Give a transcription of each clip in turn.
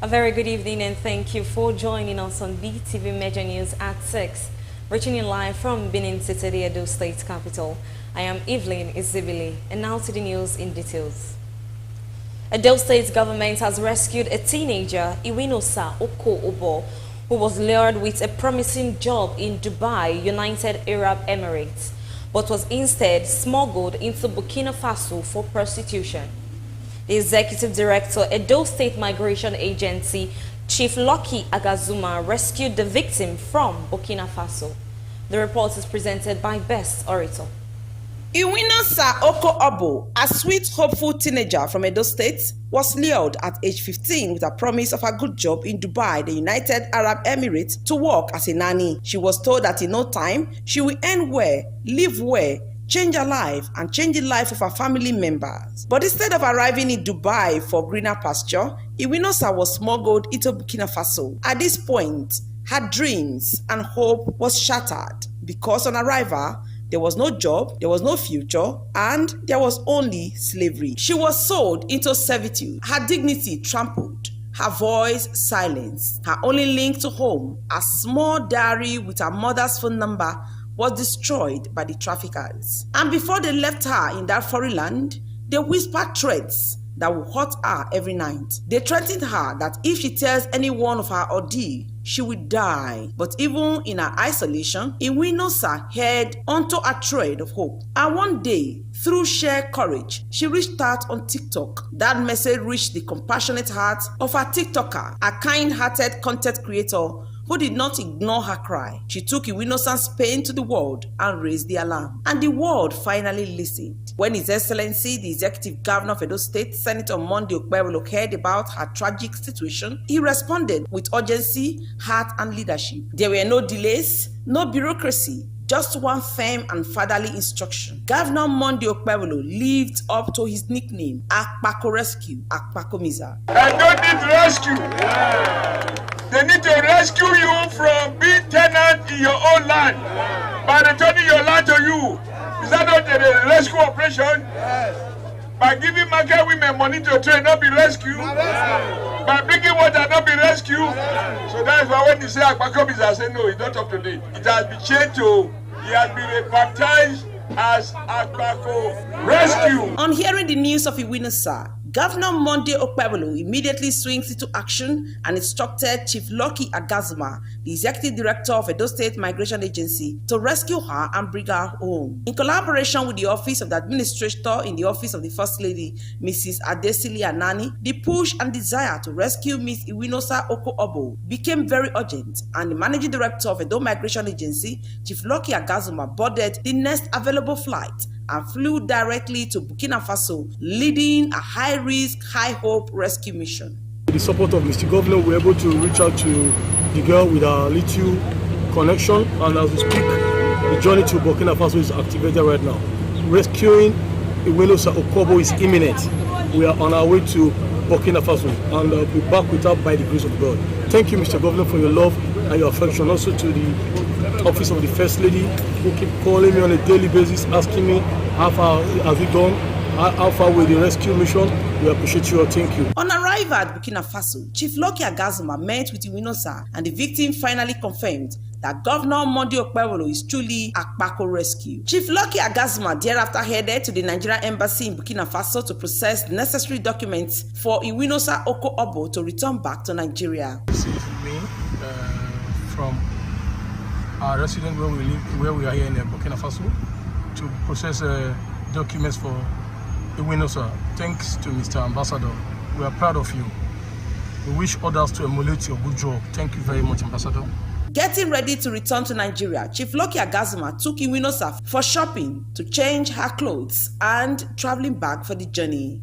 A very good evening and thank you for joining us on BeeTv Major News at 6. Reaching you live from Benin City, the Edo State capital. I am Evelyn Izibili, and now to the news in details. Edo State government has rescued a teenager, Iwinosa Oko-Obo, who was lured with a promising job in Dubai, United Arab Emirates, but was instead smuggled into Burkina Faso for prostitution. The Executive Director, Edo State Migration Agency, Chief Lucky Agazuma, rescued the victim from Burkina Faso. The report is presented by Best Orator. Iwinosa Oko-Obo, a sweet, hopeful teenager from Edo State, was lured at age 15 with a promise of a good job in Dubai, the United Arab Emirates, to work as a nanny. She was told that in no time, she will earn well, live well, change her life, and change the life of her family members. But instead of arriving in Dubai for greener pasture, Iwinosa was smuggled into Burkina Faso. At this point, her dreams and hope was shattered because on arrival, there was no job, there was no future, and there was only slavery. She was sold into servitude, her dignity trampled, her voice silenced. Her only link to home, a small diary with her mother's phone number, was destroyed by the traffickers. And before they left her in that foreign land, they whispered threats that would hurt her every night. They threatened her that if she tells anyone of her ordeal, she would die. But even in her isolation, Iwinosa held onto a thread of hope. And one day, through sheer courage, she reached out on TikTok. That message reached the compassionate heart of her TikToker, a kind-hearted content creator who did not ignore her cry. She took Iwinosa's pain to the world and raised the alarm. And the world finally listened. When His Excellency, the Executive Governor of Edo State, Senator Monday Okpebholo, heard about her tragic situation, he responded with urgency, heart, and leadership. There were no delays, no bureaucracy, just one firm and fatherly instruction. Governor Monday Okpebholo lived up to his nickname, Akpako Rescue, Akpako Miza. I don't need rescue. Yeah. They need to rescue you from being tenant in your own land by returning your land to you. Is that not a rescue operation? Yes. By giving market women money to train, not be rescue. Yes. By bringing water, not be rescue. Yes. So that is why when you say Akpako Miza, I say no, it's not up to date. It has been changed to, he has been rebaptized as Akpako Rescue. On hearing the news of Iwinosa, Governor Monday Okpebholo immediately swings into action and instructed Chief Lucky Agazuma, the Executive Director of Edo State Migration Agency, to rescue her and bring her home. In collaboration with the Office of the Administrator in the Office of the First Lady, Mrs. Adesili Anani, the push and desire to rescue Miss Iwinosa Oko-Obo became very urgent, and the Managing Director of Edo Migration Agency, Chief Lucky Agazuma, boarded the next available flight and flew directly to Burkina Faso, leading a high-risk, high-hope rescue mission. With the support of Mr. Governor, we were able to reach out to the girl with a little connection, and as we speak, the journey to Burkina Faso is activated right now. Rescuing Iwinosa Oko-Obo is imminent. We are on our way to Burkina Faso, and we'll be back with her by the grace of God. Thank you, Mr. Governor, for your love and your affection. Also to the Office of the First Lady, who keep calling me on a daily basis, asking me how far have we gone, how far with the rescue mission. We appreciate you. Thank you. On arrival at Burkina Faso, Chief Lucky Agazuma met with Iwinosa, and the victim finally confirmed that Governor Monday Okpebholo is truly Akpako Rescue. Chief Lucky Agazuma thereafter headed to the Nigerian Embassy in Burkina Faso to process necessary documents for Iwinosa Oko-Obo to return back to Nigeria. Received me from our resident where we live, where we are here in Burkina Faso, to process documents for Iwinosa. Thanks to Mr. Ambassador. We are proud of you. We wish others to emulate your good job. Thank you very much, Ambassador. Getting ready to return to Nigeria, Chief Lucky Agazuma took Iwinosa for shopping, to change her clothes, and traveling back for the journey.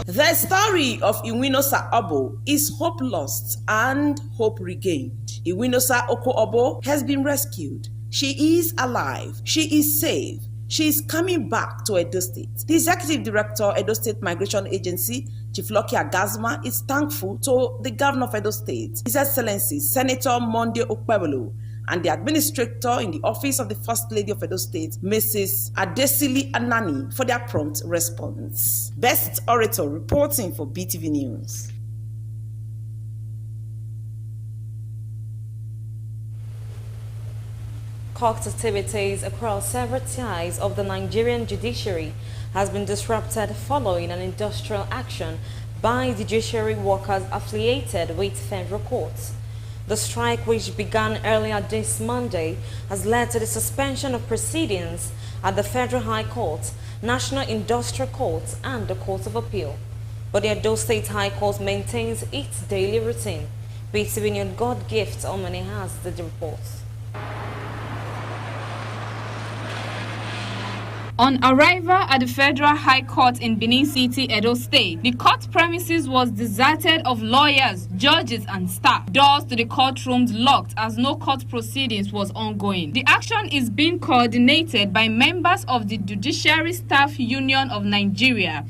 The story of Iwinosa Obo is hope lost and hope regained. Iwinosa Oko-Obo has been rescued. She is alive. She is safe. she is coming back to Edo State. The Executive Director, Edo State Migration Agency, Chief Lucky Agazma, is thankful to the Governor of Edo State, His Excellency Senator Monday Okpebolo, and the Administrator in the Office of the First Lady of Edo State, Mrs. Adesili Anani, for their prompt response. Best Orator reporting for BeeTv News. Court activities across several tiers of the Nigerian judiciary has been disrupted following an industrial action by judiciary workers affiliated with federal courts. The strike, which began earlier this Monday, has led to the suspension of proceedings at the Federal High Court, National Industrial Court, and the Court of Appeal. But the Edo State High Court maintains its daily routine. BeeTv News God Gift Omani has the report. On arrival at the Federal High Court in Benin City, Edo State, the court premises was deserted of lawyers, judges and staff. Doors to the courtrooms locked as no court proceedings was ongoing. The action is being coordinated by members of the Judiciary Staff Union of Nigeria.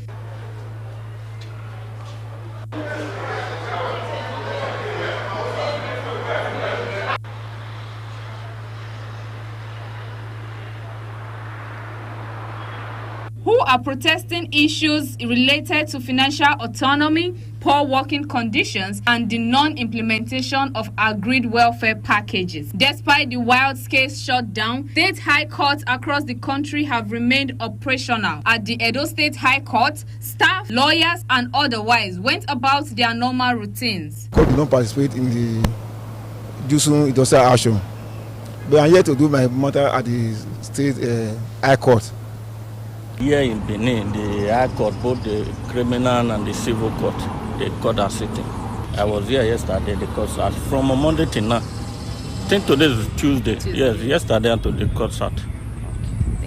Who are protesting issues related to financial autonomy, poor working conditions, and the non-implementation of agreed welfare packages. Despite the wild-scale shutdown, state high courts across the country have remained operational. At the Edo State High Court, staff, lawyers, and otherwise went about their normal routines. Court did not participate in the Jusun industrial action, but I'm here to do my matter at the State High Court. Here in Benin, the High Court, both the criminal and the civil court, the court are sitting. I was here yesterday, the court sat from Monday till now. I think today is Tuesday. Yes, yesterday until the court sat.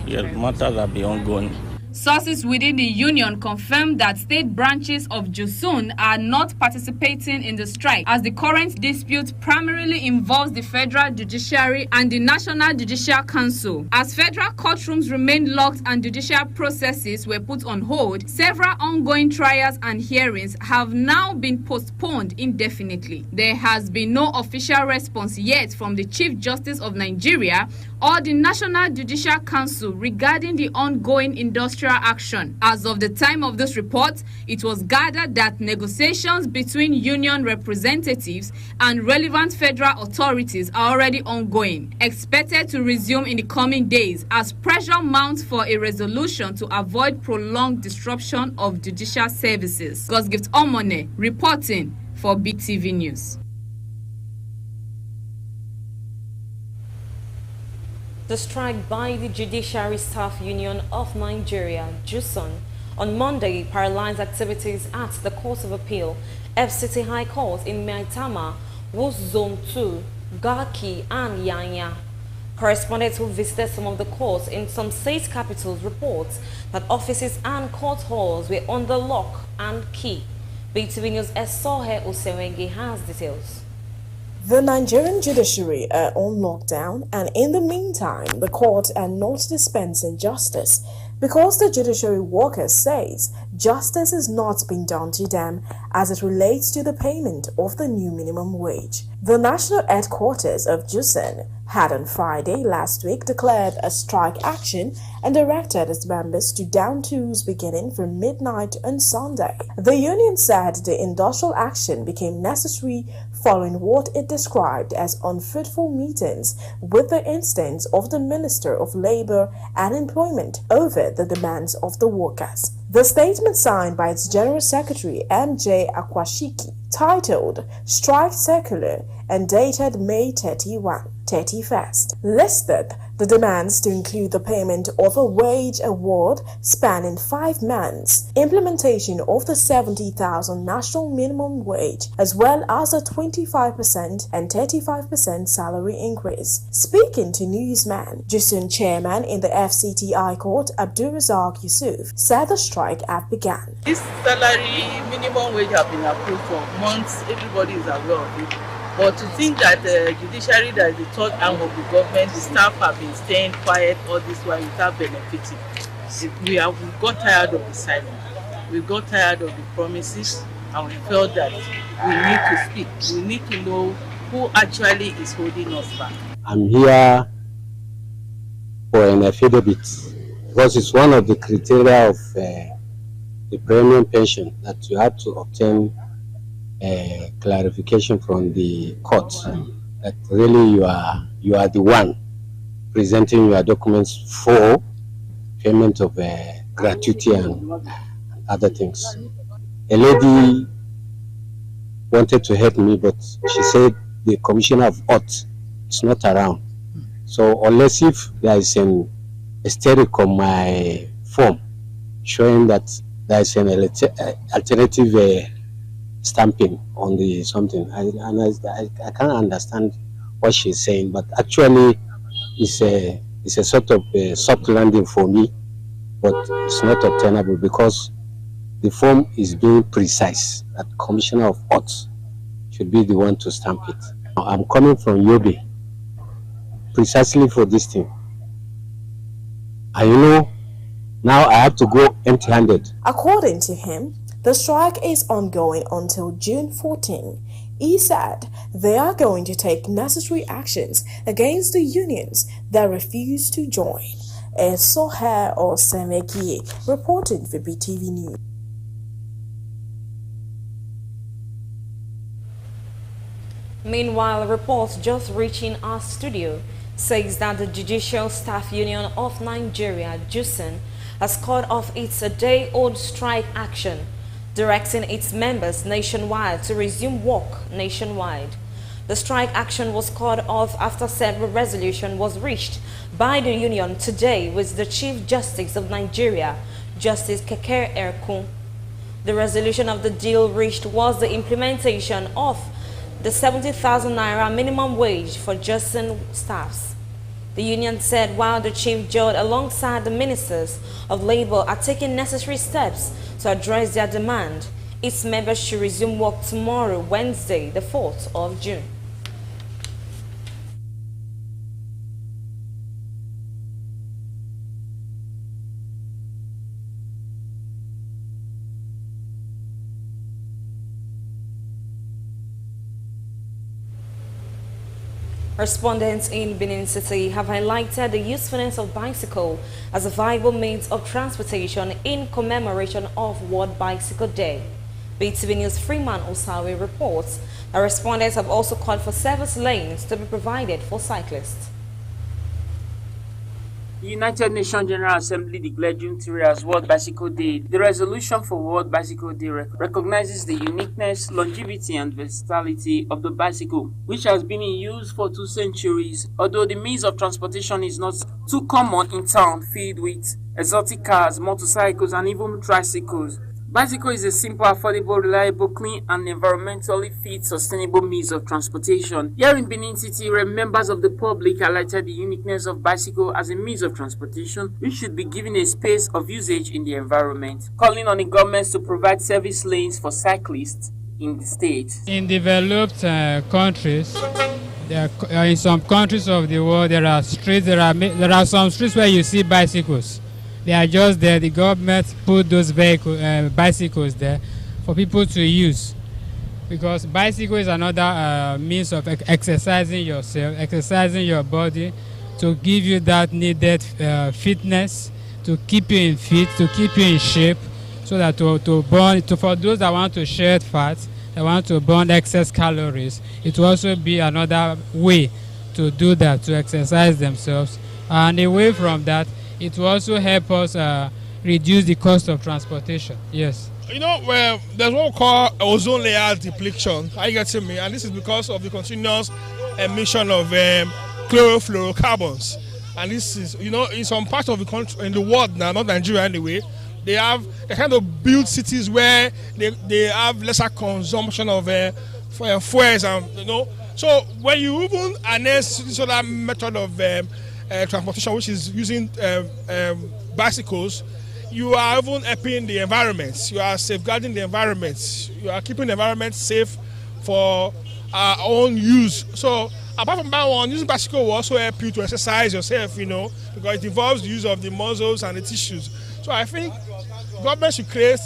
Yes, matters are be ongoing. Sources within the union confirmed that state branches of Jusun are not participating in the strike, as the current dispute primarily involves the Federal Judiciary and the National Judicial Council. As federal courtrooms remained locked and judicial processes were put on hold, several ongoing trials and hearings have now been postponed indefinitely. There has been no official response yet from the Chief Justice of Nigeria or the National Judicial Council regarding the ongoing industrial action. As of the time of this report, it was gathered that negotiations between union representatives and relevant federal authorities are already ongoing, expected to resume in the coming days as pressure mounts for a resolution to avoid prolonged disruption of judicial services. Gosgift Omone reporting for BeeTv News. The strike by the Judiciary Staff Union of Nigeria, JUSUN, on Monday paralyzed activities at the Court of Appeal, FCT High Court in Maitama, Wus Zone 2, Garki, and Yanya. Correspondents who visited some of the courts in some state capitals report that offices and court halls were under lock and key. BeeTv News' Esohe Osewenge has details. The Nigerian judiciary are on lockdown, and in the meantime, the courts are not dispensing justice because the judiciary workers says justice is not being done to them as it relates to the payment of the new minimum wage. The national headquarters of JUSUN had on Friday last week declared a strike action and directed its members to down tools beginning from midnight on Sunday. The union said the industrial action became necessary following what it described as unfruitful meetings with the instance of the Minister of Labour and Employment over the demands of the workers. The statement signed by its General Secretary M.J. Akwashiki, titled Strike Circular and dated May 31st, listed the demands to include the payment of a wage award spanning 5 months, implementation of the 70,000 national minimum wage, as well as a 25% and 35% salary increase. Speaking to newsman, JUSUN chairman in the FCT High Court, Abdulrazak Yusuf, said the strike had begun. This salary minimum wage has been approved for months. Everybody is aware of it. But to think that the judiciary, that is the third arm of the government, the staff have been staying quiet all this while without benefiting. We got tired of the silence. We got tired of the promises, and we felt that we need to speak. We need to know who actually is holding us back. I'm here for an affidavit because it's one of the criteria of the premium pension that you have to obtain clarification from the court that really you are the one presenting your documents for payment of gratuity and other things. A lady wanted to help me, but she said the commissioner of Ot is not around. So unless if there is an asterisk on my form showing that there is an alternative stamping on the something, I can't understand what she's saying, but actually it's a sort of a soft landing for me, but it's not obtainable because the form is being precise that commissioner of Ot should be the one to stamp it. I'm coming from Yobe precisely for this thing. And you know, now I have to go empty-handed. According to him, the strike is ongoing until June 14. He said they are going to take necessary actions against the unions that refuse to join. Soher Osemeki reporting for BeeTv News. Meanwhile, reports just reaching our studio says that the Judicial Staff Union of Nigeria, JUSN, has called off its a-day-old strike action, directing its members nationwide to resume work nationwide. The strike action was called off after several resolution was reached by the union today with the Chief Justice of Nigeria, Justice Keke Erkun. The resolution of the deal reached was the implementation of the 70,000 naira minimum wage for JUSN staffs. The union said while the Chief Judge alongside the Ministers of Labor are taking necessary steps to address their demand, its members should resume work tomorrow, Wednesday, the 4th of June. Respondents in Benin City have highlighted the usefulness of bicycle as a viable means of transportation in commemoration of World Bicycle Day. BeeTv News Freeman Osawe reports that respondents have also called for service lanes to be provided for cyclists. The United Nations General Assembly declared June 3 as World Bicycle Day. The resolution for World Bicycle Day recognizes the uniqueness, longevity, and versatility of the bicycle, which has been in use for 2 centuries, although the means of transportation is not too common in town, filled with exotic cars, motorcycles, and even tricycles. Bicycle is a simple, affordable, reliable, clean, and environmentally fit, sustainable means of transportation. Here in Benin City, members of the public highlighted the uniqueness of bicycle as a means of transportation, which should be given a space of usage in the environment, calling on the governments to provide service lanes for cyclists in the state. In developed countries, in some countries of the world, there are streets. There are some streets where you see bicycles. They are just there. The government put those bicycles there for people to use, because bicycle is another means of exercising yourself, exercising your body, to give you that needed fitness, to keep you in fit, to keep you in shape, so that to burn, for those that want to shed fat, that want to burn excess calories, it will also be another way to do that, to exercise themselves. And away from that, it will also help us reduce the cost of transportation. Yes. You know, there's what we call ozone layer depletion. Are you getting me? And this is because of the continuous emission of chlorofluorocarbons. And this is, you know, in some parts of the country, in the world now, not Nigeria anyway, they kind of build cities where they have lesser consumption of fuels, and you know. So when you even harness this other method of transportation, which is using bicycles, you are even helping the environment. You are safeguarding the environment. You are keeping the environment safe for our own use. So apart from that one, using bicycle will also help you to exercise yourself, because it involves the use of the muscles and the tissues. So I think government should create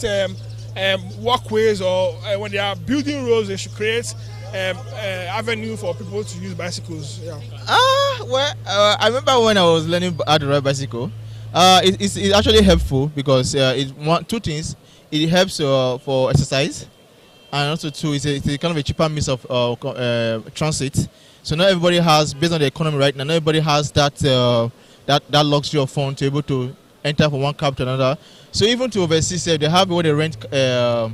walkways, or when they are building roads, they should create avenue for people to use bicycles. Yeah. I remember when I was learning how to ride bicycle. It's actually helpful because two things. It helps for exercise, and also too, it's a kind of a cheaper means of transit. So not everybody has, based on the economy right now, not everybody has that luxury of fund to be able to enter from one cab to another. So even to overseas, they have where they rent a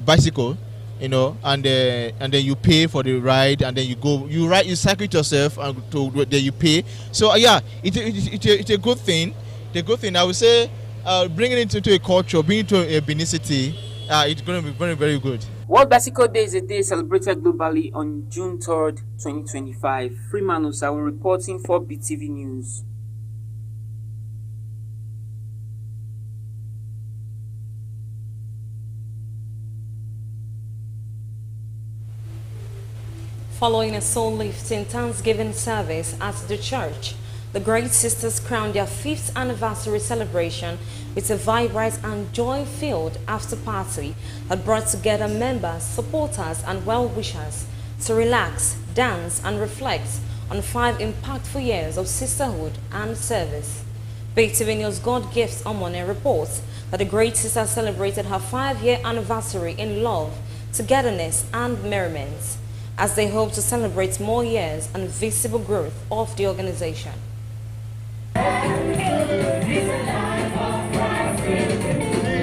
bicycle, and then you pay for the ride, and then you cycle it yourself, and then you pay. So yeah, it's a good thing. The good thing, I would say, bringing it into a culture, bringing it to a Benicity, it's going to be very, very good. World Bicycle Day is a day celebrated globally on June 3rd, 2025. Freeman Osawu reporting for BeeTv News. Following a soul-lifting Thanksgiving service at the church, the Great Sisters crowned their 5th anniversary celebration with a vibrant and joy-filled after-party that brought together members, supporters, and well-wishers to relax, dance, and reflect on 5 impactful years of sisterhood and service. BeeTv News God Gifts Omone reports that the Great Sisters celebrated her 5-year anniversary in love, togetherness, and merriment, as they hope to celebrate more years and visible growth of the organization.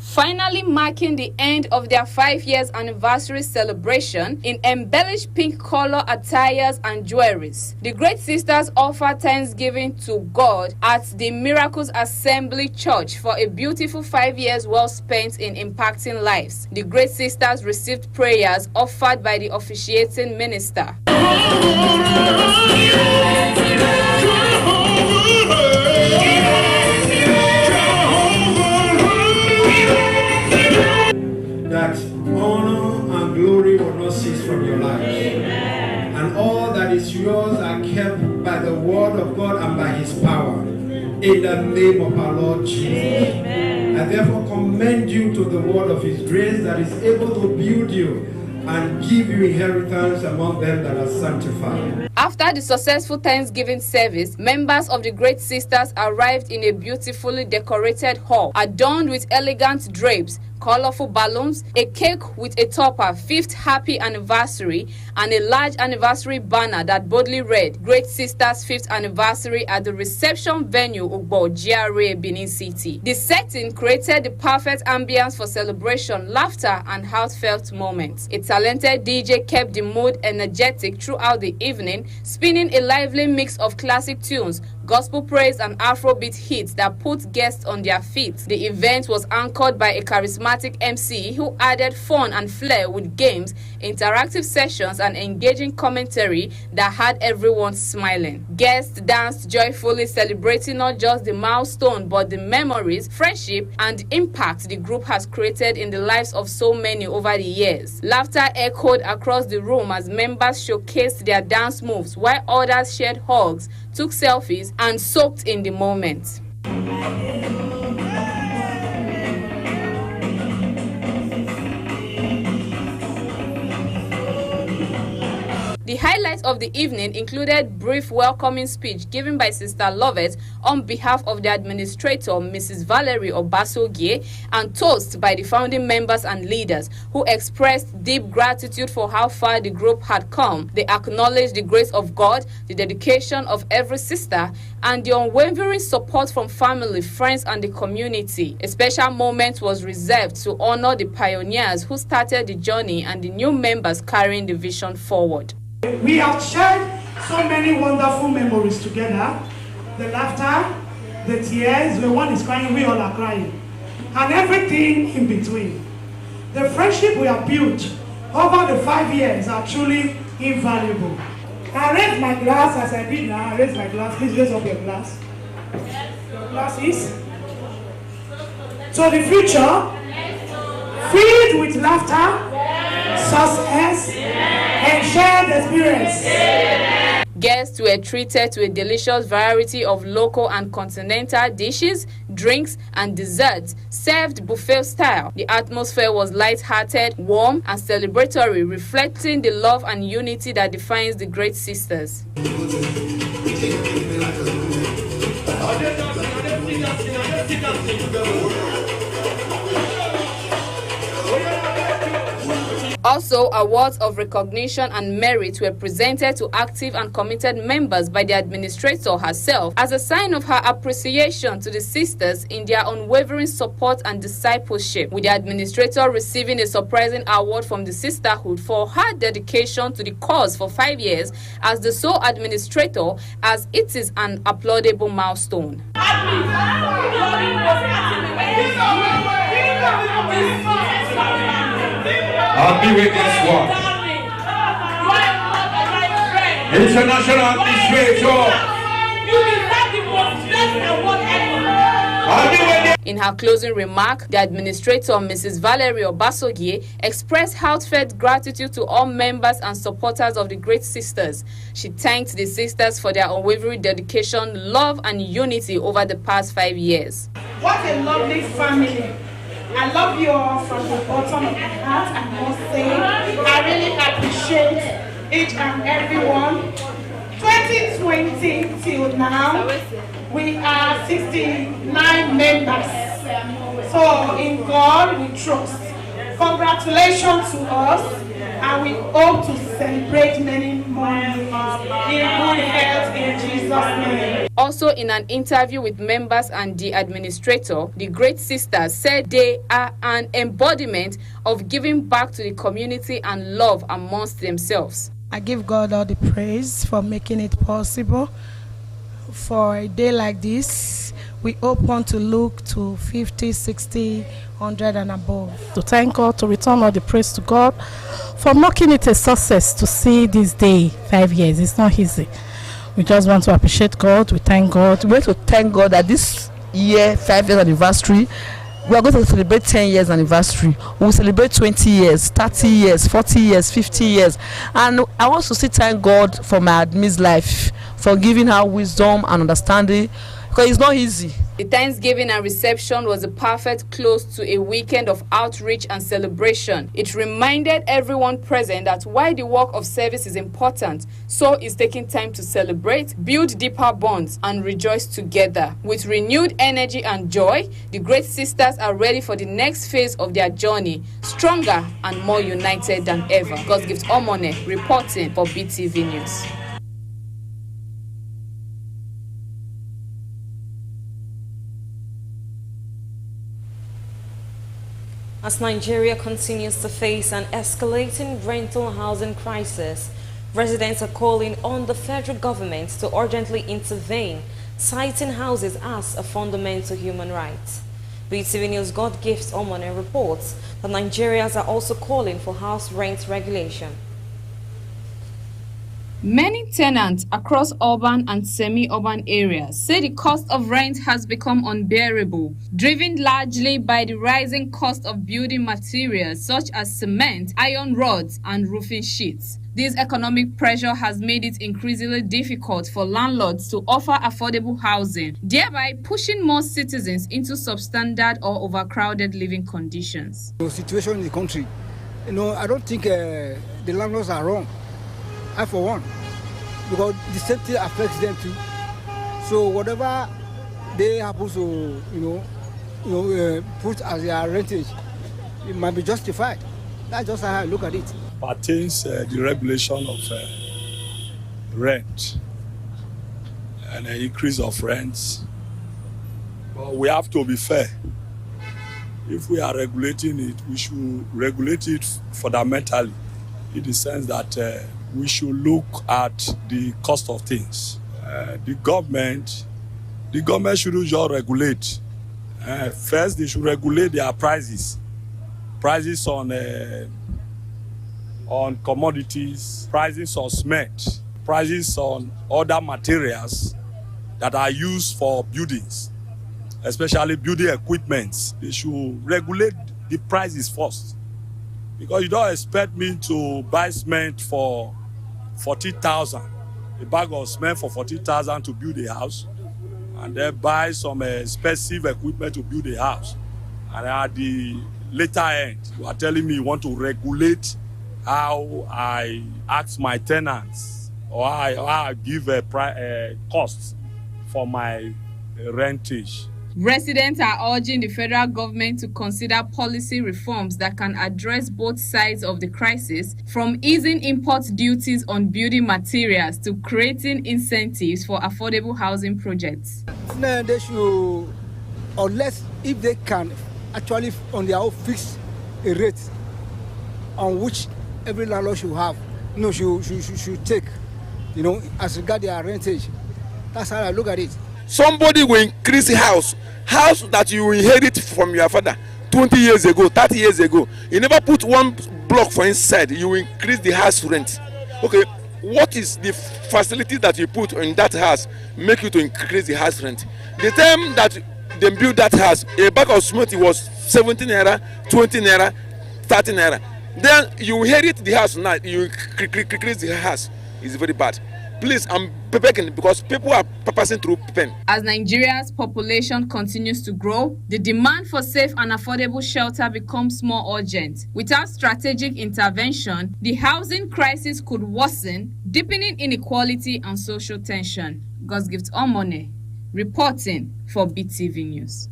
Finally marking the end of their 5 years anniversary celebration in embellished pink color attires and jewelries, the Great Sisters offer thanksgiving to God at the Miracles Assembly Church for a beautiful 5 years well spent in impacting lives. The Great Sisters received prayers offered by the officiating minister. That honor and glory will not cease from your life. And all that is yours are kept by the word of God and by his power. In the name of our Lord Jesus. I therefore commend you to the word of his grace that is able to build you and give you inheritance among them that are sanctified. After the successful Thanksgiving service, members of the Great Sisters arrived in a beautifully decorated hall adorned with elegant drapes, colorful balloons, a cake with a topper, 5th happy anniversary, and a large anniversary banner that boldly read, Great Sisters 5th anniversary at the reception venue Ugbo, GRA, Benin City. The setting created the perfect ambience for celebration, laughter, and heartfelt moments. A talented DJ kept the mood energetic throughout the evening, spinning a lively mix of classic tunes, gospel praise, and Afrobeat hits that put guests on their feet. The event was anchored by a charismatic MC who added fun and flair with games, interactive sessions, and engaging commentary that had everyone smiling. Guests danced joyfully, celebrating not just the milestone but the memories, friendship, and impact the group has created in the lives of so many over the years. Laughter echoed across the room as members showcased their dance moves, while others shared hugs, took selfies, and soaked in the moment. The highlights of the evening included brief welcoming speech given by Sister Lovett on behalf of the administrator, Mrs. Valerie Obasogie, and toast by the founding members and leaders who expressed deep gratitude for how far the group had come. They acknowledged the grace of God, the dedication of every sister, and the unwavering support from family, friends, and the community. A special moment was reserved to honor the pioneers who started the journey and the new members carrying the vision forward. We have shared so many wonderful memories together. The laughter, the tears, when one is crying, we all are crying. And everything in between. The friendship we have built over the 5 years are truly invaluable. I raise my glass as I did now. I raise my glass. Please raise up your glass. Your glass is to the future, filled with laughter, success, and share the experience. Guests were treated to a delicious variety of local and continental dishes, drinks, and desserts served buffet style. The atmosphere was light-hearted, warm, and celebratory, reflecting the love and unity that defines the Great Sisters. Also, awards of recognition and merit were presented to active and committed members by the administrator herself as a sign of her appreciation to the sisters in their unwavering support and discipleship, with the administrator receiving a surprising award from the sisterhood for her dedication to the cause for 5 years as the sole administrator, as it is an applaudable milestone. I'll be with this one. International administrator. In her closing remark, the administrator, Mrs. Valerie Obasogie, expressed heartfelt gratitude to all members and supporters of the Great Sisters. She thanked the sisters for their unwavering dedication, love, and unity over the past 5 years. What a lovely family. I love you all from the bottom of my heart. I must say, I really appreciate each and every one. 2020 till now, we are 69 members. So in God we trust. Congratulations to us, and we hope to celebrate many more years in good health in Jesus' name. Also, in an interview with members and the administrator, the Great Sisters said they are an embodiment of giving back to the community and love amongst themselves. I give God all the praise for making it possible. For a day like this, we hope want to look to 50, 60, 100 and above. To thank God, to return all the praise to God for making it a success to see this day, 5 years. It's not easy. We just want to appreciate God. We thank God. We want to thank God that this year, 5 years anniversary, we are going to celebrate 10 years anniversary. We will celebrate 20 years, 30 years, 40 years, 50 years. And I want to thank God for my admin's life, for giving her wisdom and understanding, because it's not easy. The Thanksgiving and reception was a perfect close to a weekend of outreach and celebration. It reminded everyone present that while the work of service is important, so is taking time to celebrate, build deeper bonds, and rejoice together. With renewed energy and joy, the Great Sisters are ready for the next phase of their journey, stronger and more united than ever. God's Gift Omone reporting for BeeTv News. As Nigeria continues to face an escalating rental housing crisis, residents are calling on the federal government to urgently intervene, citing houses as a fundamental human right. BeeTv News' God Gift Omone reports that Nigerians are also calling for house rent regulation. Many tenants across urban and semi-urban areas say the cost of rent has become unbearable, driven largely by the rising cost of building materials such as cement, iron rods, and roofing sheets. This economic pressure has made it increasingly difficult for landlords to offer affordable housing, thereby pushing more citizens into substandard or overcrowded living conditions. The situation in the country, I don't think the landlords are wrong. I for one, because the safety affects them too. So whatever they happen to, put as their rentage, it might be justified. That's just how I look at it. Pertains the regulation of rent and an increase of rents. But we have to be fair. If we are regulating it, we should regulate it fundamentally, in the sense that we should look at the cost of things. The government shouldn't just regulate. First, they should regulate their prices on commodities, prices on cement, prices on other materials that are used for buildings, especially building equipment. They should regulate the prices first, Because you don't expect me to buy cement for 40,000, a bag of cement for 40,000 to build a house, and then buy some expensive equipment to build a house. And at the later end, you are telling me you want to regulate how I ask my tenants or how I give a cost for my rentage. Residents are urging the federal government to consider policy reforms that can address both sides of the crisis, from easing import duties on building materials to creating incentives for affordable housing projects. They should, unless if they can actually on their own fix a rate on which every landlord should have, should take, as regard their rentage. That's how I look at it. Somebody will increase the house that you inherit from your father 20 years ago, 30 years ago. You never put one block for inside, you increase the house rent. Okay, what is the facility that you put in that house make you to increase the house rent? The time that they built that house, a bag of cement was 17 naira, 20 naira, 30 naira. Then you inherit the house now, you increase the house. It's very bad. Please, I'm begging because people are passing through pain. As Nigeria's population continues to grow, the demand for safe and affordable shelter becomes more urgent. Without strategic intervention, the housing crisis could worsen, deepening inequality and social tension. Gosgift Omone, reporting for BeeTv News.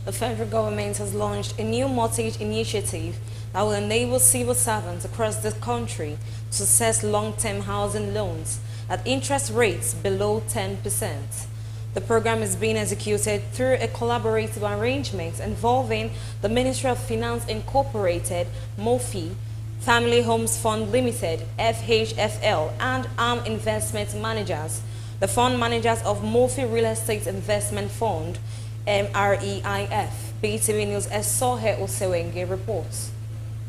The federal government has launched a new mortgage initiative that will enable civil servants across the country to access long-term housing loans at interest rates below 10%. The program is being executed through a collaborative arrangement involving the Ministry of Finance Incorporated, MOFI, Family Homes Fund Limited, FHFL, and ARM Investment Managers. The fund managers of MOFI Real Estate Investment Fund, MREIF. BeeTv News' Esohe Osewenge reports.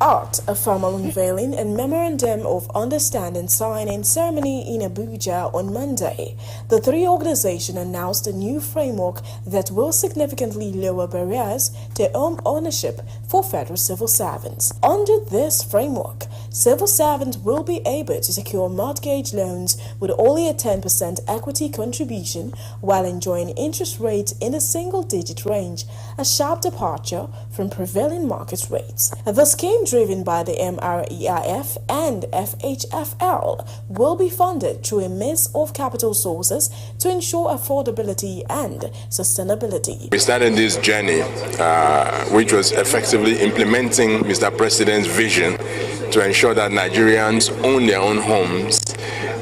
At a formal unveiling and memorandum of understanding signing ceremony in Abuja on Monday, the three organizations announced a new framework that will significantly lower barriers to home ownership for federal civil servants. Under this framework, civil servants will be able to secure mortgage loans with only a 10% equity contribution while enjoying interest rates in the single-digit range, a sharp departure from prevailing market rates. The scheme, driven by the MREIF and FHFL, will be funded through a mix of capital sources to ensure affordability and sustainability. We started this journey, which was effectively implementing Mr. President's vision to ensure that Nigerians own their own homes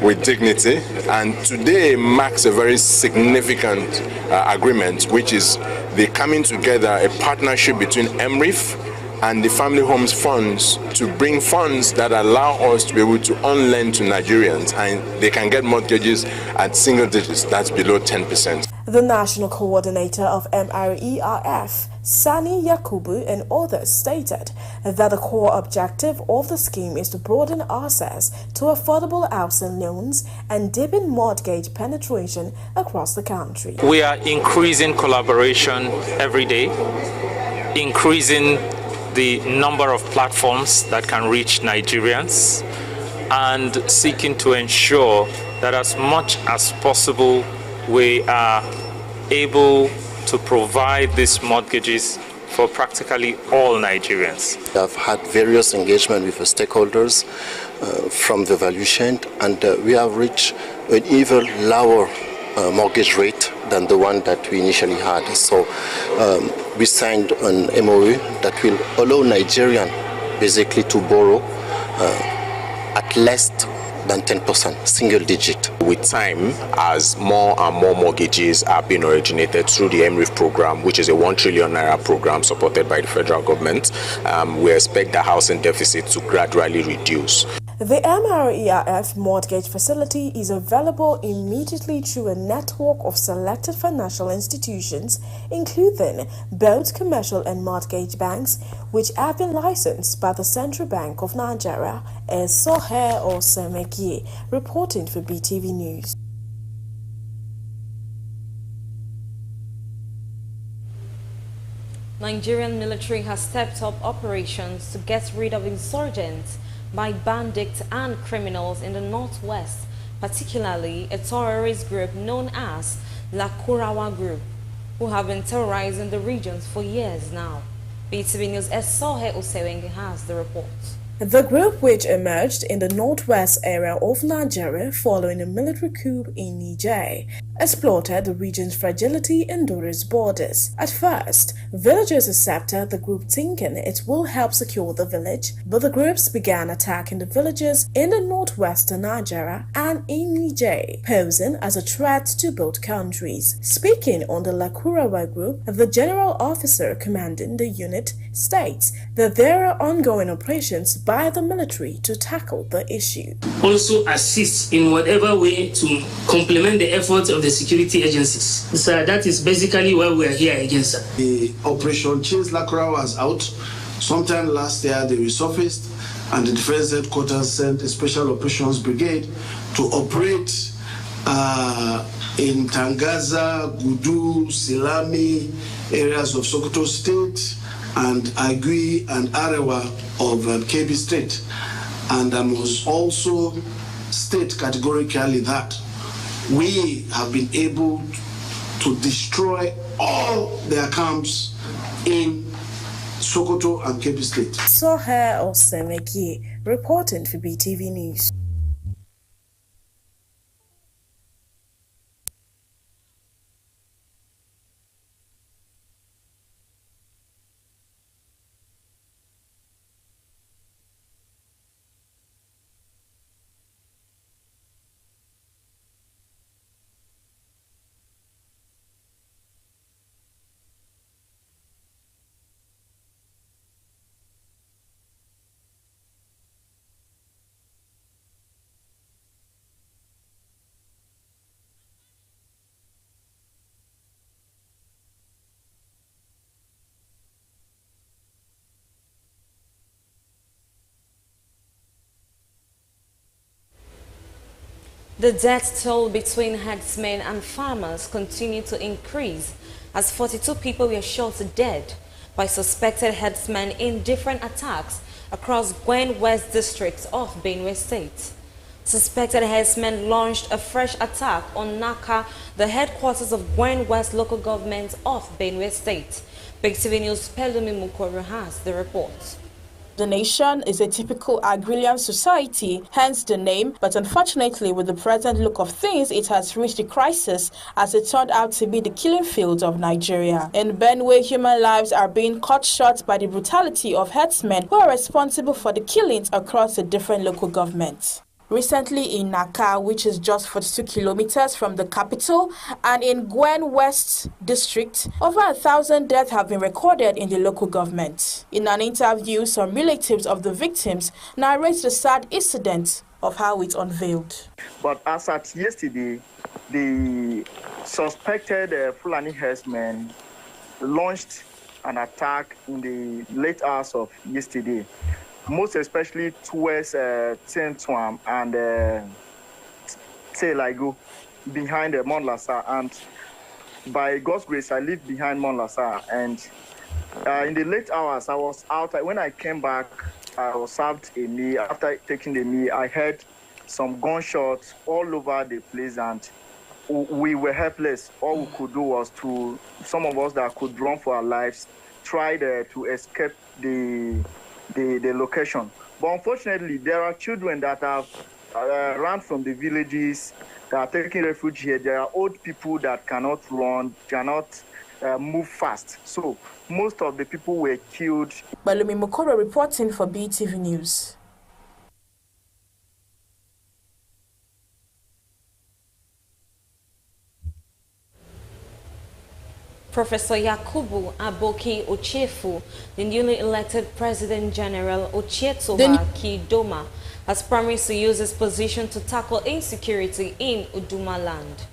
with dignity, and today marks a very significant agreement, which is the coming together, a partnership between MREIF and the Family Homes Funds to bring funds that allow us to be able to on-lend to Nigerians, and they can get mortgages at single digits, that's below 10%. The national coordinator of MREIF, Sani Yakubu, and others stated that the core objective of the scheme is to broaden access to affordable housing loans and deepen mortgage penetration across the country. We are increasing collaboration every day, increasing the number of platforms that can reach Nigerians, and seeking to ensure that as much as possible we are able to provide these mortgages for practically all Nigerians. I've had various engagement with the stakeholders from the value chain, and we have reached an even lower mortgage rate than the one that we initially had. So we signed an MOU that will allow Nigerians basically to borrow at less than 10%, single digit. With time, as more and more mortgages are being originated through the MREIF program, which is a 1 trillion naira program supported by the federal government, we expect the housing deficit to gradually reduce. The MREIF mortgage facility is available immediately through a network of selected financial institutions, including both commercial and mortgage banks, which have been licensed by the Central Bank of Nigeria. Esohe Osewenge, reporting for BeeTv News. Nigerian military has stepped up operations to get rid of insurgents by bandits and criminals in the northwest, particularly a terrorist group known as La Kurawa Group, who have been terrorizing the regions for years now. BeeTv News' Esohe Osewenge has the report. The group, which emerged in the northwest area of Nigeria following a military coup in Niger, exploited the region's fragility and Doris borders. At first, villagers accepted the group thinking it will help secure the village, but the groups began attacking the villages in the northwestern Nigeria and in Niger, posing as a threat to both countries. Speaking on the Lakurawa group, the general officer commanding the unit states that there are ongoing operations by the military to tackle the issue. Also assist in whatever way to complement the efforts of the security agencies. So that is basically why we are here against. The Operation Chase Lakura was out. Sometime last year they resurfaced and the defense headquarters sent a special operations brigade to operate in Tangaza, Gudu, Silami, areas of Sokoto State, and Agui and Arewa of Kebbi State. And I must also state categorically that we have been able to destroy all their camps in Sokoto and Kebbi State. Sohe Osemeki reporting for BeeTv News. The death toll between herdsmen and farmers continued to increase as 42 people were shot dead by suspected herdsmen in different attacks across Gwen West districts of Benue State. Suspected herdsmen launched a fresh attack on Naka, the headquarters of Gwen West local government of Benue State. BeeTv News' Pelumi Mukoro has the report. The nation is a typical agrarian society, hence the name, but unfortunately with the present look of things, it has reached a crisis as it turned out to be the killing field of Nigeria. In Benue, human lives are being cut short by the brutality of herdsmen who are responsible for the killings across the different local governments. Recently in Naka, which is just 42 kilometers from the capital, and in Gwen West district, over 1,000 deaths have been recorded in the local government. In an interview, some relatives of the victims narrate the sad incident of how it unveiled. But as at yesterday, the suspected Fulani herdsmen launched an attack in the late hours of yesterday, most especially towards Tentwam and Telago, behind Mount Lassa. And by God's grace, I live behind Mount Lassa. And in the late hours, I was out. When I came back, I was served a meal. After taking the meal, I heard some gunshots all over the place, and we were helpless. All we could do was some of us that could run for our lives, tried to escape the location. But unfortunately, there are children that have run from the villages, that are taking refuge here. There are old people that cannot run, cannot move fast. So most of the people were killed. Balumi Mukoro reporting for BeeTv News. Professor Yakubu Aboki Ochefu, the newly elected President General Ochietoba Kidoma, has promised to use his position to tackle insecurity in Uduma land.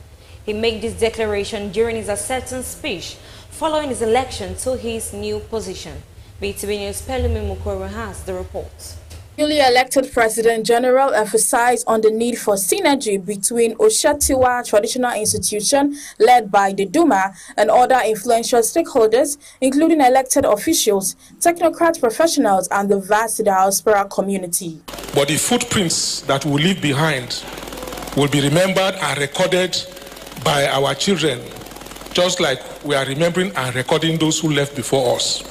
He made this declaration during his acceptance speech following his election to his new position. BeeTv News' Pelumi Mukoro has the report. Newly elected President General emphasized on the need for synergy between Oshatiwa Traditional Institution, led by the Duma, and other influential stakeholders, including elected officials, technocrat professionals, and the vast diaspora community. But the footprints that we leave behind will be remembered and recorded by our children, just like we are remembering and recording those who left before us.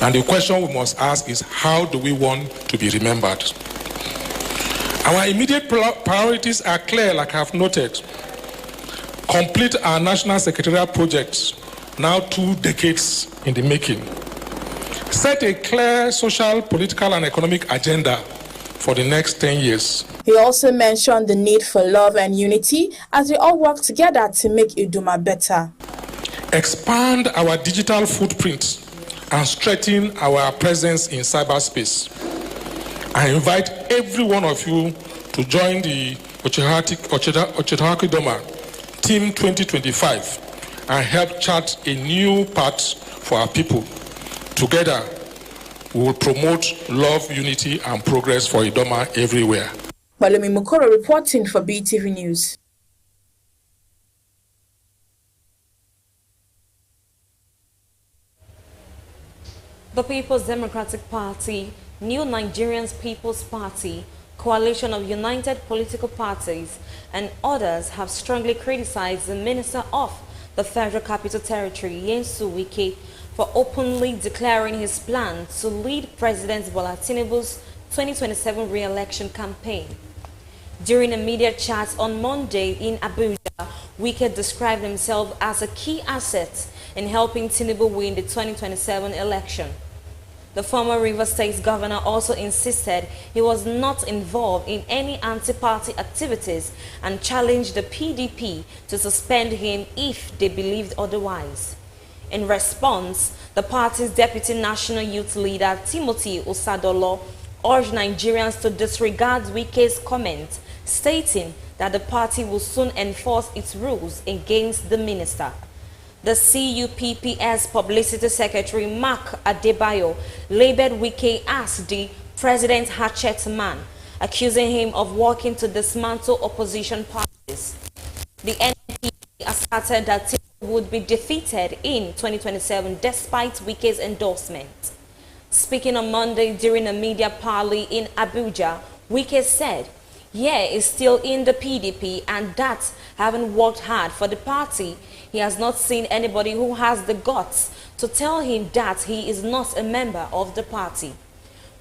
And the question we must ask is, how do we want to be remembered? Our immediate priorities are clear, like I have noted. Complete our national secretarial projects, now 2 decades in the making. Set a clear social, political, and economic agenda for the next 10 years. He also mentioned the need for love and unity as we all work together to make Iduma better. Expand our digital footprint and strengthen our presence in cyberspace. I invite every one of you to join the Ochitaki Doma Team 2025 and help chart a new path for our people. Together, we will promote love, unity, and progress for Idoma everywhere. Balumi Mukoro reporting for BeeTv News. The People's Democratic Party, New Nigerians People's Party, Coalition of United Political Parties, and others have strongly criticized the Minister of the Federal Capital Territory, Nyesom Wike, for openly declaring his plan to lead President Bola Tinubu's 2027 re-election campaign. During a media chat on Monday in Abuja, Wike described himself as a key asset in helping Tinubu win the 2027 election. The former Rivers State governor also insisted he was not involved in any anti-party activities and challenged the PDP to suspend him if they believed otherwise. In response, the party's deputy national youth leader, Timothy Osadolo, urged Nigerians to disregard Wike's comment, stating that the party will soon enforce its rules against the minister. The CUPPS Publicity Secretary Mark Adebayo labeled Wike as the president's hatchet man, accusing him of working to dismantle opposition parties. The NPP asserted that Tinubu would be defeated in 2027 despite Wike's endorsement. Speaking on Monday during a media parley in Abuja, Wike said, he is still in the PDP and that, having worked hard for the party, he has not seen anybody who has the guts to tell him that he is not a member of the party.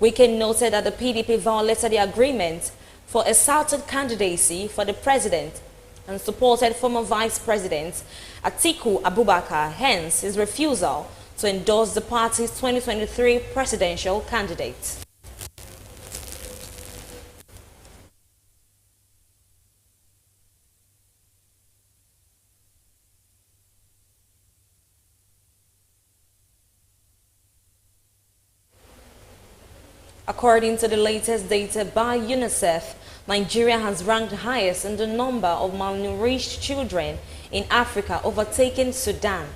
Wike noted that the PDP violated the agreement for a southern candidacy for the president and supported former Vice President Atiku Abubakar, hence his refusal to endorse the party's 2023 presidential candidate. According to the latest data by UNICEF, Nigeria has ranked highest in the number of malnourished children in Africa, overtaking Sudan.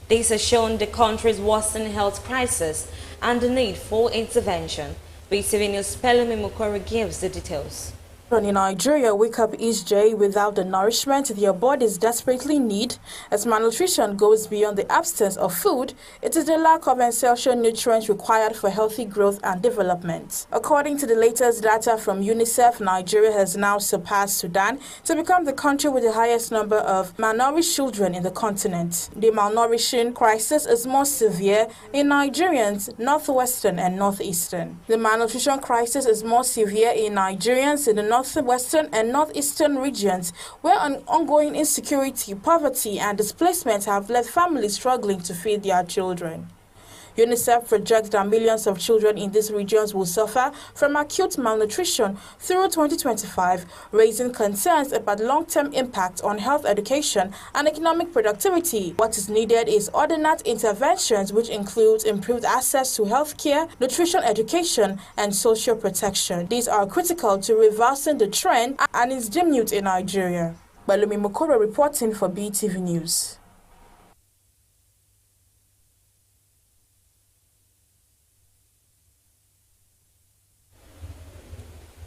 This has shown the country's worsening health crisis and the need for intervention. BeeTv News' Pelumi Mukori gives the details. In Nigeria, wake up each day without the nourishment their bodies desperately need. As malnutrition goes beyond the absence of food, it is the lack of essential nutrients required for healthy growth and development. According to the latest data from UNICEF, Nigeria has now surpassed Sudan to become the country with the highest number of malnourished children in the continent. The malnutrition crisis is more severe in Nigerians, northwestern and northeastern. The malnutrition crisis is more severe in Nigerians in the northwestern and northeastern regions, where an ongoing insecurity, poverty, and displacement have left families struggling to feed their children. UNICEF projects that millions of children in these regions will suffer from acute malnutrition through 2025, raising concerns about long-term impact on health, education, and economic productivity. What is needed is ordinate interventions, which includes improved access to health care, nutrition education, and social protection. These are critical to reversing the trend and its diminute in Nigeria. Balumi Mukoro reporting for BeeTv News.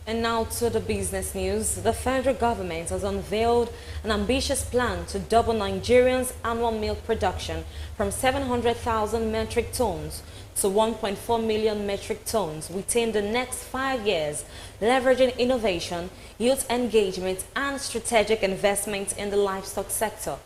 And now to the business news. The federal government has unveiled an ambitious plan to double Nigerians' annual milk production from 700,000 metric tons to 1.4 million metric tons within the next 5 years, leveraging innovation, youth engagement, and strategic investments in the livestock sector.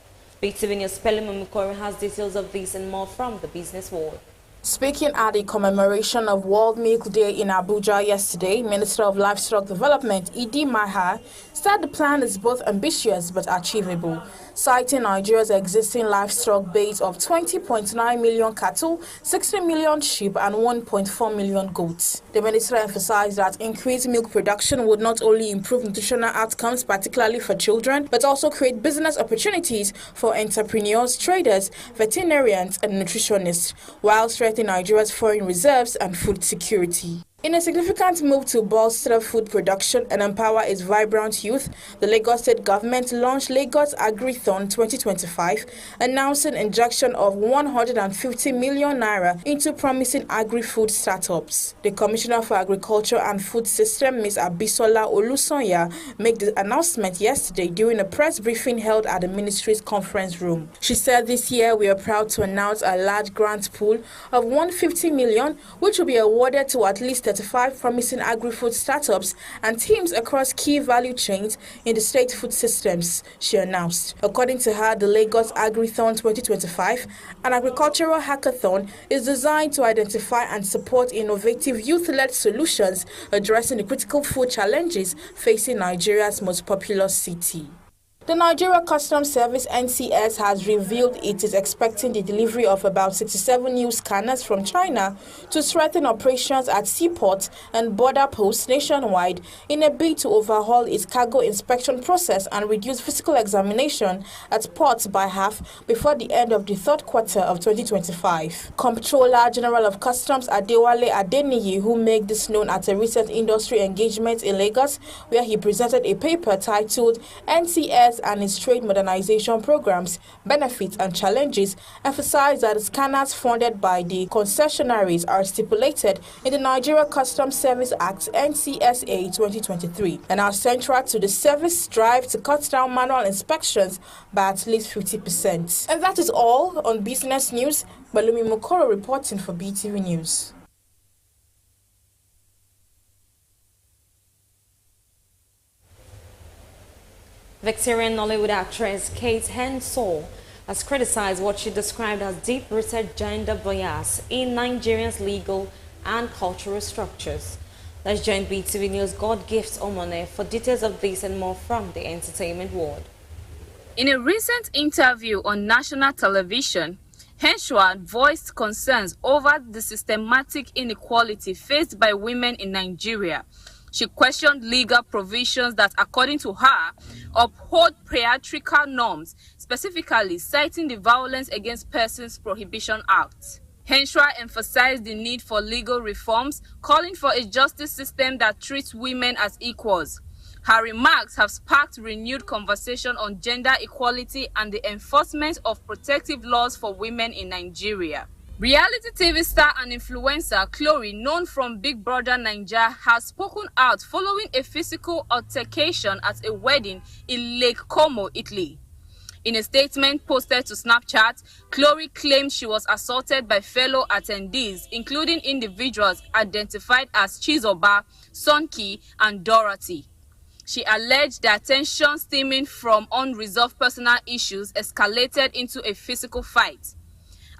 BeeTv News' Pelumi Mukori has details of this and more from the business world. Speaking at the commemoration of World Milk Day in Abuja yesterday, Minister of Livestock Development Idi Maha said the plan is both ambitious but achievable, citing Nigeria's existing livestock base of 20.9 million cattle, 60 million sheep and 1.4 million goats. The minister emphasized that increased milk production would not only improve nutritional outcomes, particularly for children, but also create business opportunities for entrepreneurs, traders, veterinarians and nutritionists, while strengthening Nigeria's foreign reserves and food security. In a significant move to bolster food production and empower its vibrant youth, the Lagos State government launched Lagos Agri-Thon 2025, announcing injection of 150 million naira into promising agri-food startups. The Commissioner for Agriculture and Food System, Ms. Abisola Olusonya, made the announcement yesterday during a press briefing held at the ministry's conference room. She said this year we are proud to announce a large grant pool of 150 million, which will be awarded to at least 35 promising agri-food startups and teams across key value chains in the state food systems, she announced. According to her, the Lagos Agri-Thon 2025, an agricultural hackathon, is designed to identify and support innovative youth-led solutions addressing the critical food challenges facing Nigeria's most populous city. The Nigeria Customs Service (NCS) has revealed it is expecting the delivery of about 67 new scanners from China to strengthen operations at seaports and border posts nationwide in a bid to overhaul its cargo inspection process and reduce physical examination at ports by half before the end of the third quarter of 2025. Comptroller General of Customs Adewale Adeniyi, who made this known at a recent industry engagement in Lagos, where he presented a paper titled NCS and its trade modernization programs, benefits and challenges, emphasized that the scanners funded by the concessionaries are stipulated in the Nigeria Customs Service Act NCSA 2023 and are central to the service drive to cut down manual inspections by at least 50%. And that is all on business news. Pelumi Mukori reporting for BeeTv News. Victorian Nollywood actress Kate Henshaw has criticized what she described as deep-rooted gender bias in Nigeria's legal and cultural structures. Let's join BeeTv News' God Gifts Omone for details of this and more from the entertainment world. In a recent interview on national television, Henshaw voiced concerns over the systematic inequality faced by women in Nigeria. She questioned legal provisions that, according to her, uphold patriarchal norms, specifically citing the Violence Against Persons Prohibition Act. Henshaw emphasized the need for legal reforms, calling for a justice system that treats women as equals. Her remarks have sparked renewed conversation on gender equality and the enforcement of protective laws for women in Nigeria. Reality TV star and influencer Chloe, known from Big Brother Naija, has spoken out following a physical altercation at a wedding in Lake Como, Italy. In a statement posted to Snapchat, Chloe claimed she was assaulted by fellow attendees, including individuals identified as Chizoba, Sonki, and Dorothy. She alleged that tension stemming from unresolved personal issues escalated into a physical fight.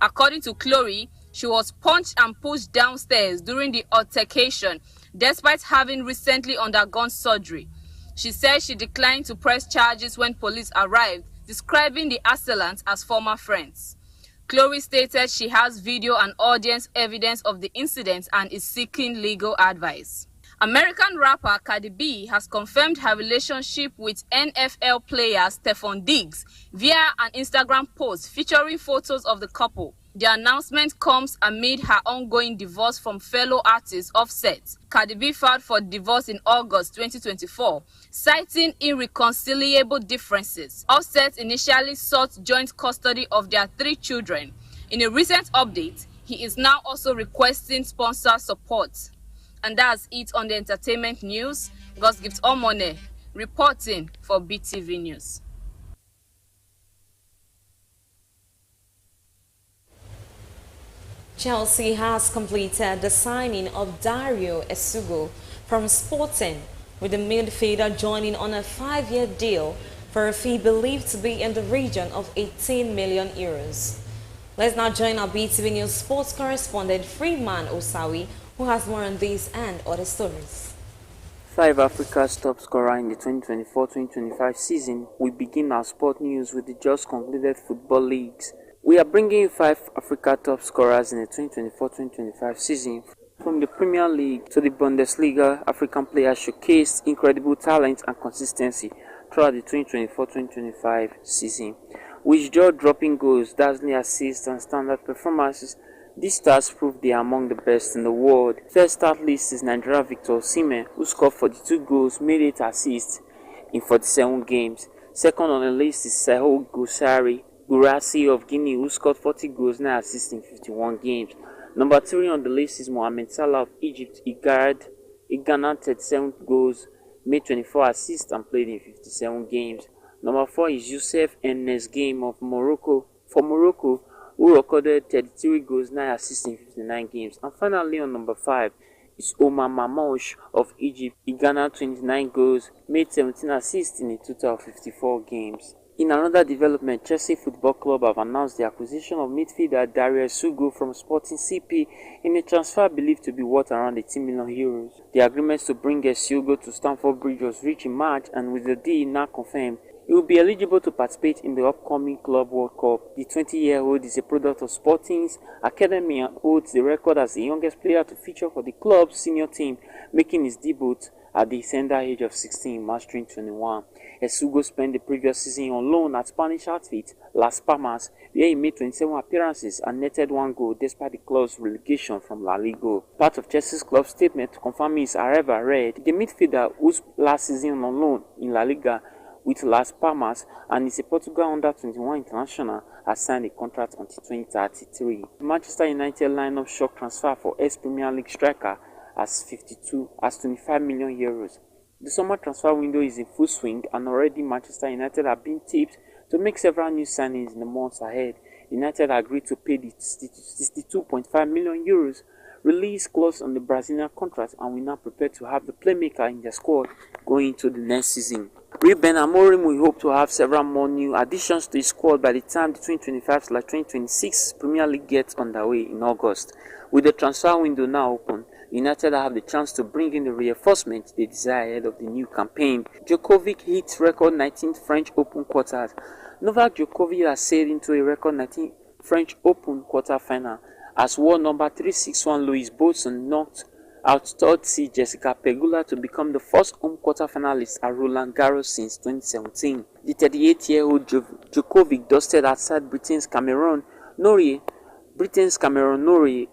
According to Chloe, she was punched and pushed downstairs during the altercation, despite having recently undergone surgery. She said she declined to press charges when police arrived, describing the assailants as former friends. Chloe stated she has video and audience evidence of the incident and is seeking legal advice. American rapper Cardi B has confirmed her relationship with NFL player Stephon Diggs via an Instagram post featuring photos of the couple. The announcement comes amid her ongoing divorce from fellow artist Offset. Cardi B filed for divorce in August 2024, citing irreconcilable differences. Offset initially sought joint custody of their 3 children. In a recent update, he is now also requesting sponsor support. And that's it on the entertainment news. God's Gift Omone, reporting for BeeTv News. Chelsea has completed the signing of Dario Esugo from Sporting, with the midfielder joining on a 5-year deal for a fee believed to be in the region of 18 million euros. Let's now join our BeeTv News sports correspondent Freeman Osawi, who has more on these and other stories. 5 Africa's top scorer in the 2024-2025 season. We begin our sport news with the just concluded football leagues. We are bringing you 5 Africa top scorers in the 2024-2025 season. From the Premier League to the Bundesliga, African players showcased incredible talent and consistency throughout the 2024-2025 season. With jaw-dropping goals, dazzling assists and standard performances, these stars proved they are among the best in the world. First start list is Nigeria Victor Osimhen, who scored 42 goals, made 8 assists in 47 games. Second on the list is Seho Gurasi of Guinea, who scored 40 goals, 9 assists in 51 games. Number 3 on the list is Mohamed Salah of Egypt. He garnered 37 goals, made 24 assists and played in 57 games. Number 4 is Youssef Enesgame of Morocco, who recorded 33 goals, 9 assists in 59 games. And finally on number 5 is Omar Mamouche of Egypt. He garnered 29 goals, made 17 assists in a total of 54 games. In another development, Chelsea Football Club have announced the acquisition of midfielder Dario Esugo from Sporting CP in a transfer believed to be worth around 18 million euros. The agreement to bring Esugo to Stamford Bridge was reached in March, and with the deal now confirmed, he will be eligible to participate in the upcoming Club World Cup. The 20-year-old is a product of Sporting's academy and holds the record as the youngest player to feature for the club's senior team, making his debut at the tender age of 16 in March 2021. Esugo spent the previous season on loan at Spanish outfit Las Palmas, where he made 27 appearances and netted 1 goal despite the club's relegation from La Liga. Part of Chelsea's club statement confirming his arrival read, the midfielder whose last season on loan in La Liga with Las Palmas and is a Portugal under-21 international, has signed a contract until 2033. The Manchester United lineup shock transfer for ex-Premier League striker as 25 million euros. The summer transfer window is in full swing, and already Manchester United have been tipped to make several new signings in the months ahead. United agreed to pay the 62.5 million euros release clause on the Brazilian contract, and will now prepare to have the playmaker in their squad going into the next season. Ruben Amorim will hope to have several more new additions to his squad by the time the 2025-2026 Premier League gets underway in August. With the transfer window now open, United have the chance to bring in the reinforcement they desire ahead of the new campaign. Djokovic hit record 19th French Open quarters. Novak Djokovic has sailed into a record 19th French Open quarter-final as world number 361 Louise Boson knocked out third seed Jessica Pegula to become the first home quarter-finalist at Roland Garros since 2017. The 38-year-old Djokovic dusted outside Britain's Cameron Norrie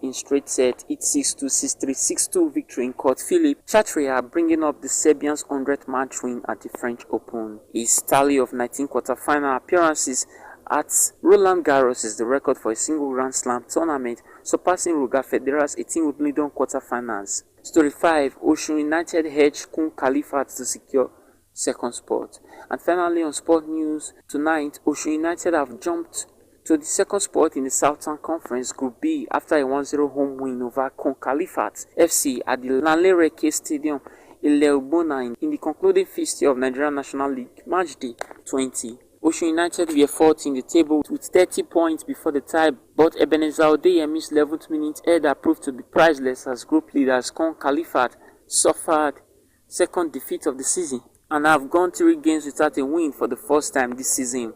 in straight set, 8-6-2, 6-3, 6-2 victory in court. Philip Chatrier bringing up the Serbian's 100th match win at the French Open. His tally of 19 quarter-final appearances at Roland Garros is the record for a single Grand Slam tournament, surpassing Roger Federer's 18 Wimbledon quarter-finals. Story 5, Osun United hedged Kun Khalifat to secure second spot. And finally on sport news tonight, Osun United have jumped to the second spot in the Southern Conference Group B after a 1-0 home win over Kun Khalifat FC at the Lanlereke Stadium in Leubona in the concluding fixture of Nigeria National League Match Day 20. Osun United were fourth in the table with 30 points before the tie, but Ebenezer Odeyemi's 11th minute header proved to be priceless as group leaders Kun Khalifat suffered second defeat of the season and have gone 3 games without a win for the first time this season.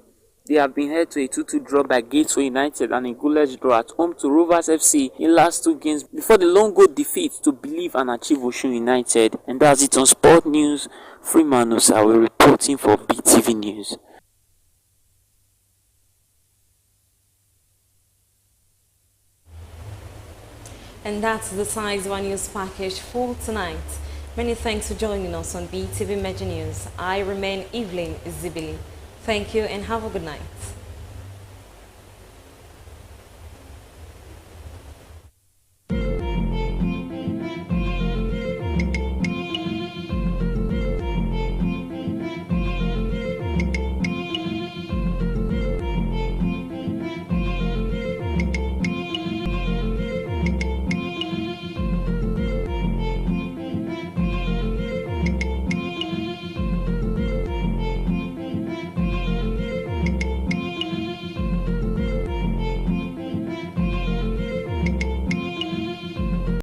They have been held to a 2-2 draw by Gateway United and a goalless draw at home to Rovers FC in last 2 games before the long goal defeat to Believe and Achieve Osun United. And that's it on Sport News. Freeman Osawe reporting for BeeTv News. And that's the size of our news package for tonight. Many thanks for joining us on BeeTv Major News. I remain Evelyn Zibili. Thank you and have a good night.